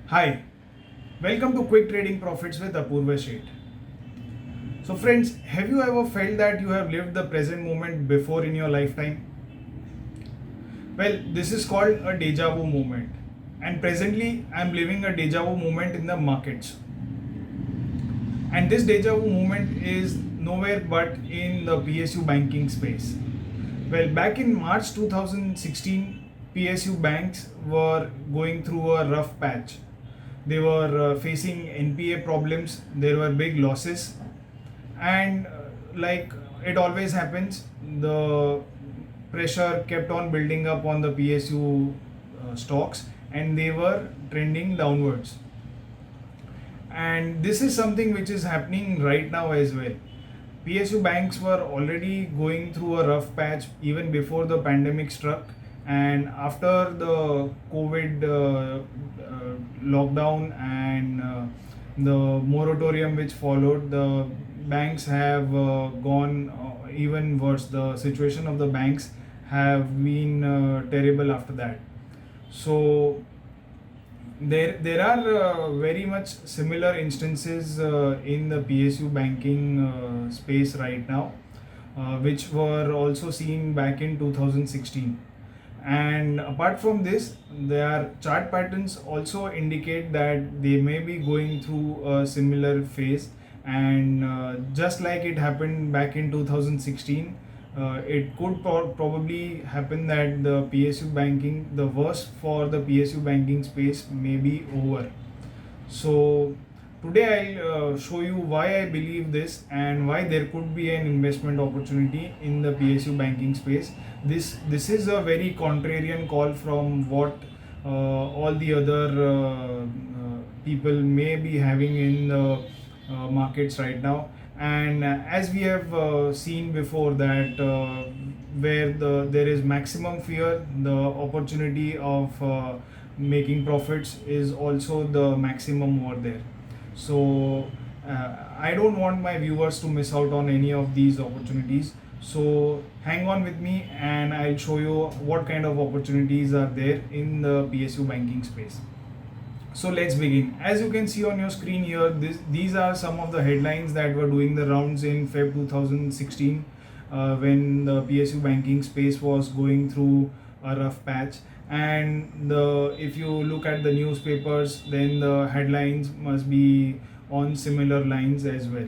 Hi, welcome to Quick Trading Profits with Apurva Sheth. So, friends, have you ever felt that you have lived the present moment before in your lifetime? Well, this is called a deja vu moment, and presently I am living a deja vu moment in the markets. And this deja vu moment is nowhere but in the PSU banking space. Well, back in March 2016, PSU banks were going through a rough patch. They were facing NPA problems, there were big losses, and like it always happens, the pressure kept on building up on the PSU stocks and they were trending downwards. And this is something which is happening right now as well. PSU banks were already going through a rough patch even before the pandemic struck, and after the COVID lockdown and the moratorium which followed, the banks have gone even worse. The situation of the banks have been terrible after that. So there are very much similar instances in the PSU banking space right now, which were also seen back in 2016. And apart from this, their chart patterns also indicate that they may be going through a similar phase. And just like it happened back in 2016, it could probably happen that the PSU banking, the worst for the PSU banking space may be over. So today I'll show you why I believe this and why there could be an investment opportunity in the PSU banking space. This is a very contrarian call from what all the other people may be having in the markets right now. And as we have seen before that where there is maximum fear, the opportunity of making profits is also the maximum over there. So I don't want my viewers to miss out on any of these opportunities. So hang on with me and I'll show you what kind of opportunities are there in the PSU banking space. So let's begin. As you can see on your screen here, these are some of the headlines that were doing the rounds in Feb 2016 when the PSU banking space was going through a rough patch. And if you look at the newspapers, then the headlines must be on similar lines as well.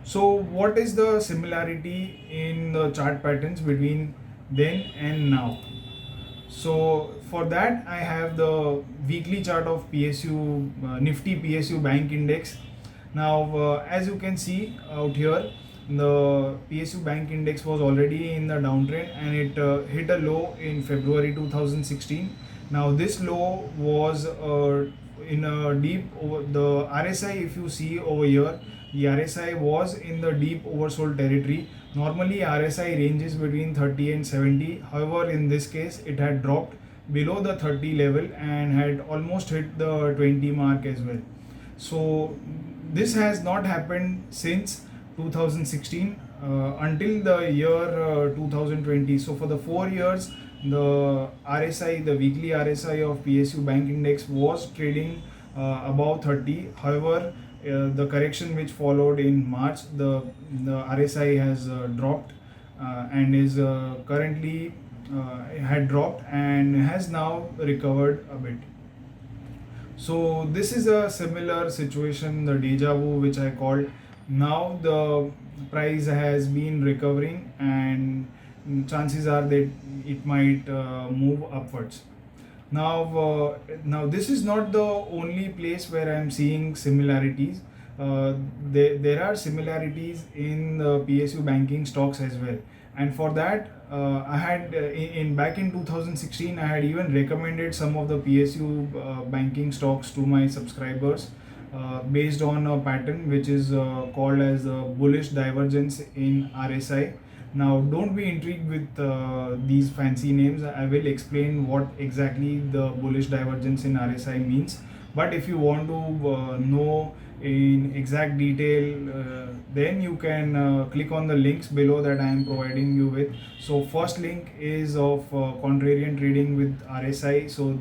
So what is the similarity in the chart patterns between then and now? So for that I have the weekly chart of PSU Nifty PSU Bank Index. Now as you can see out here, the PSU Bank Index was already in the downtrend and it hit a low in February 2016. Now this low was in a deep over the RSI. If you see over here, the RSI was in the deep oversold territory. Normally RSI ranges between 30 and 70. However, in this case it had dropped below the 30 level and had almost hit the 20 mark as well. So this has not happened since 2016 until the year 2020. So for the 4 years, the RSI, the weekly RSI of PSU Bank Index was trading above 30. However, the correction which followed in March, the RSI has dropped and is currently had dropped and has now recovered a bit. So this is a similar situation, the deja vu which I called. Now the price has been recovering and chances are that it might move upwards. Now this is not the only place where I am seeing similarities. There are similarities in the PSU banking stocks as well, and for that I had in back in 2016 I had even recommended some of the PSU banking stocks to my subscribers based on a pattern which is called as bullish divergence in RSI. Now, don't be intrigued with these fancy names. I will explain what exactly the bullish divergence in RSI means. But if you want to know in exact detail, then you can click on the links below that I am providing you with. So first link is of contrarian trading with RSI. So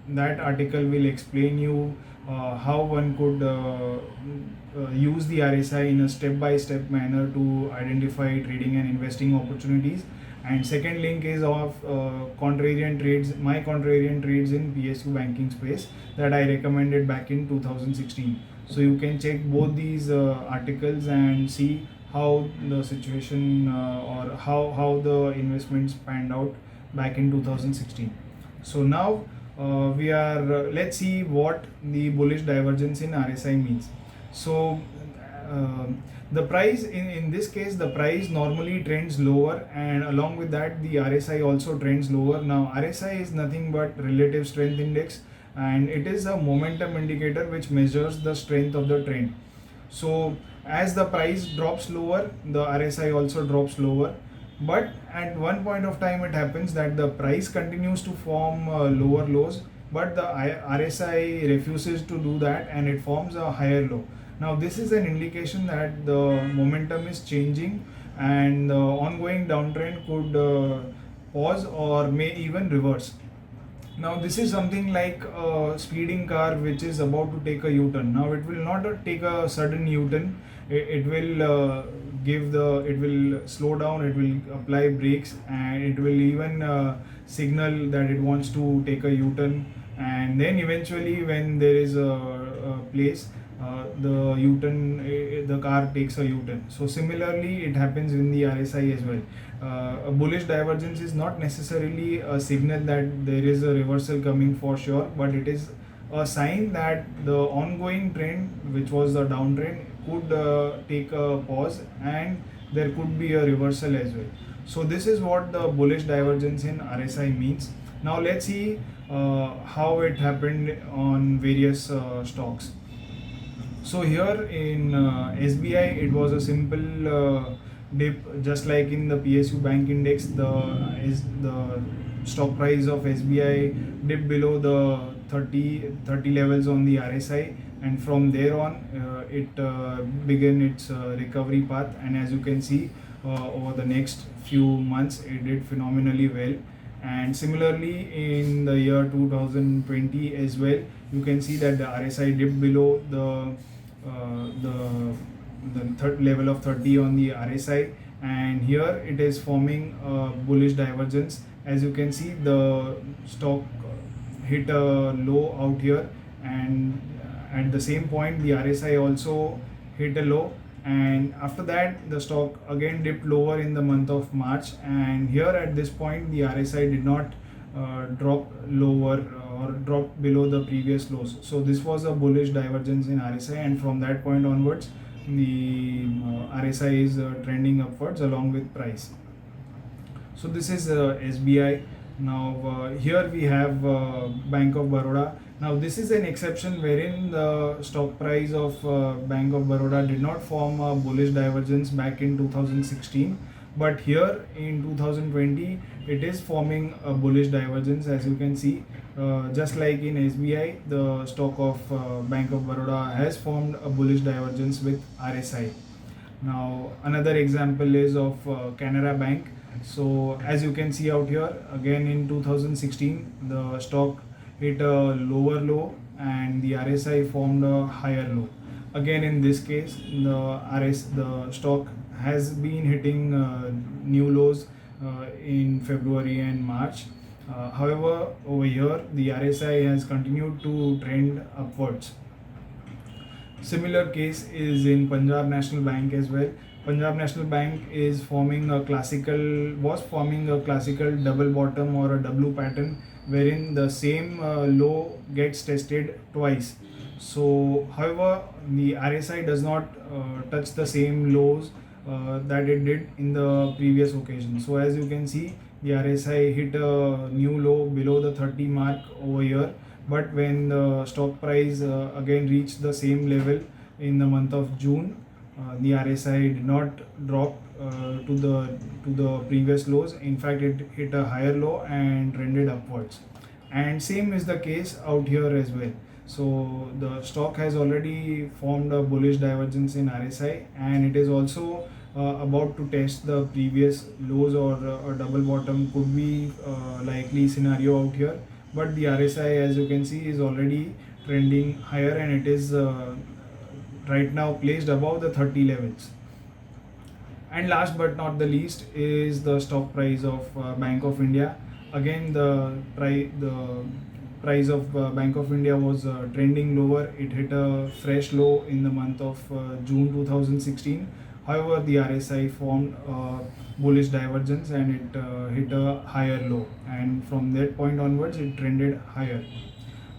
that article will explain you how one could use the RSI in a step-by-step manner to identify trading and investing opportunities. And second link is of contrarian trades, my contrarian trades in PSU banking space that I recommended back in 2016. So you can check both these articles and see how the situation or how the investments panned out back in 2016. So now we are let's see what the bullish divergence in RSI means. So uh, the price in this case, the price normally trends lower, and along with that the RSI also trends lower. Now RSI is nothing but relative strength index, and it is a momentum indicator which measures the strength of the trend. So as the price drops lower, the RSI also drops lower. But at one point of time it happens that the price continues to form lower lows, but the RSI refuses to do that and it forms a higher low. Now this is an indication that the momentum is changing and the ongoing downtrend could pause or may even reverse. Now this is something like a speeding car which is about to take a U-turn. Now it will not take a sudden U-turn. It will it will slow down, it will apply brakes, and it will even signal that it wants to take a U-turn. And then eventually when there is a place, the U-turn, the car takes a U-turn. So similarly it happens in the RSI as well. A bullish divergence is not necessarily a signal that there is a reversal coming for sure, but it is a sign that the ongoing trend, which was the downtrend, could take a pause and there could be a reversal as well. So this is what the bullish divergence in RSI means. Now let's see how it happened on various stocks. So here in SBI, it was a simple dip, just like in the PSU bank index. The stock price of SBI dipped below the 30 levels on the RSI, and from there on it began its recovery path. And as you can see, over the next few months, it did phenomenally well. And similarly in the year 2020 as well, you can see that the RSI dipped below the third level of 30 on the RSI, and here it is forming a bullish divergence. As you can see, the stock hit a low out here, and at the same point the RSI also hit a low, and after that the stock again dipped lower in the month of March, and here at this point the RSI did not drop lower or drop below the previous lows. So this was a bullish divergence in RSI, and from that point onwards the RSI is trending upwards along with price. So this is SBI. Now here we have Bank of Baroda. Now this is an exception wherein the stock price of Bank of Baroda did not form a bullish divergence back in 2016, but here in 2020 it is forming a bullish divergence. As you can see, just like in SBI, the stock of Bank of Baroda has formed a bullish divergence with RSI. Now another example is of Canara Bank. So as you can see out here, again in 2016 the stock hit a lower low and the RSI formed a higher low. Again in this case, the stock has been hitting new lows in February and March. However, over here the RSI has continued to trend upwards. Similar case is in Punjab National Bank as well. Punjab National Bank was forming a classical double bottom or a W pattern wherein the same low gets tested twice. So, however, the RSI does not touch the same lows that it did in the previous occasion. So, as you can see, the RSI hit a new low below the 30 mark over here. But when the stock price again reached the same level in the month of June, the RSI did not drop to the previous lows. In fact, it hit a higher low and trended upwards. And same is the case out here as well. So the stock has already formed a bullish divergence in RSI, and it is also about to test the previous lows, or a double bottom could be likely scenario out here. But the RSI, as you can see, is already trending higher, and it is right now placed above the 30 levels. And last but not the least is the stock price of Bank of India. Again, the price of Bank of India was trending lower. It hit a fresh low in the month of June 2016. However, the RSI formed bullish divergence, and it hit a higher low, and from that point onwards it trended higher.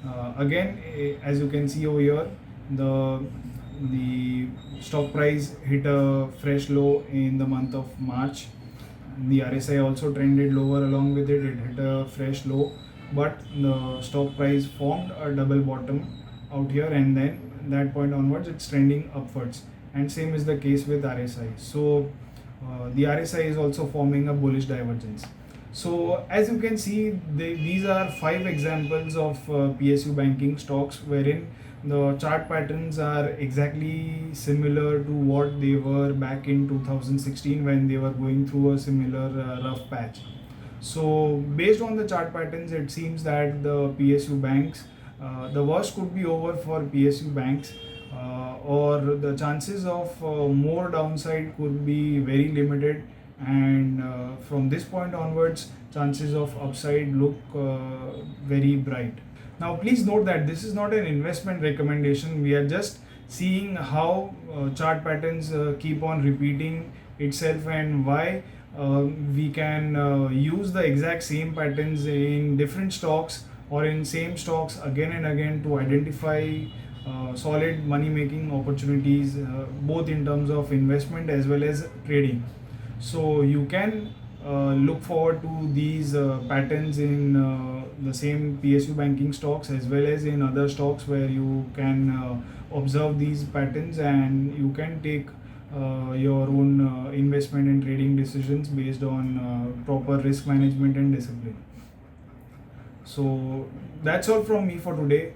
As you can see over here, the stock price hit a fresh low in the month of March. The RSI also trended lower along with it. It hit a fresh low, but the stock price formed a double bottom out here, and then that point onwards it's trending upwards. And same is the case with RSI. So the RSI is also forming a bullish divergence. So as you can see, these are 5 examples of PSU banking stocks wherein the chart patterns are exactly similar to what they were back in 2016 when they were going through a similar rough patch. So based on the chart patterns, it seems that the PSU banks, the worst could be over for PSU banks, or the chances of more downside could be very limited, and from this point onwards chances of upside look very bright. Now please note that this is not an investment recommendation. We are just seeing how chart patterns keep on repeating itself, and why we can use the exact same patterns in different stocks or in same stocks again and again to identify solid money making opportunities, both in terms of investment as well as trading. So you can look forward to these patterns in the same PSU banking stocks as well as in other stocks, where you can observe these patterns, and you can take your own investment and trading decisions based on proper risk management and discipline. So that's all from me for today.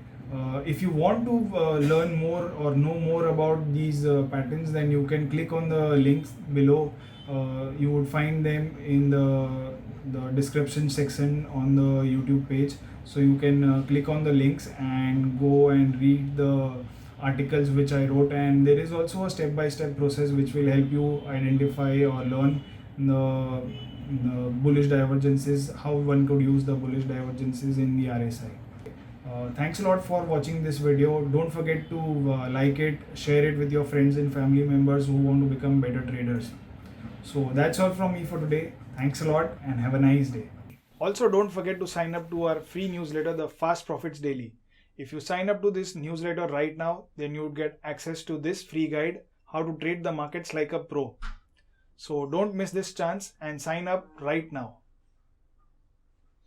If you want to learn more or know more about these patterns, then you can click on the links below. You would find them in the description section on the YouTube page. So you can click on the links and go and read the articles which I wrote, and there is also a step-by-step process which will help you identify or learn the bullish divergences, how one could use the bullish divergences in the RSI. Thanks a lot for watching this video. Don't forget to like it, share it with your friends and family members who want to become better traders. So that's all from me for today. Thanks a lot and have a nice day. Also, don't forget to sign up to our free newsletter, the Fast Profits Daily. If you sign up to this newsletter right now, then you would get access to this free guide, how to trade the markets like a pro. So don't miss this chance and sign up right now.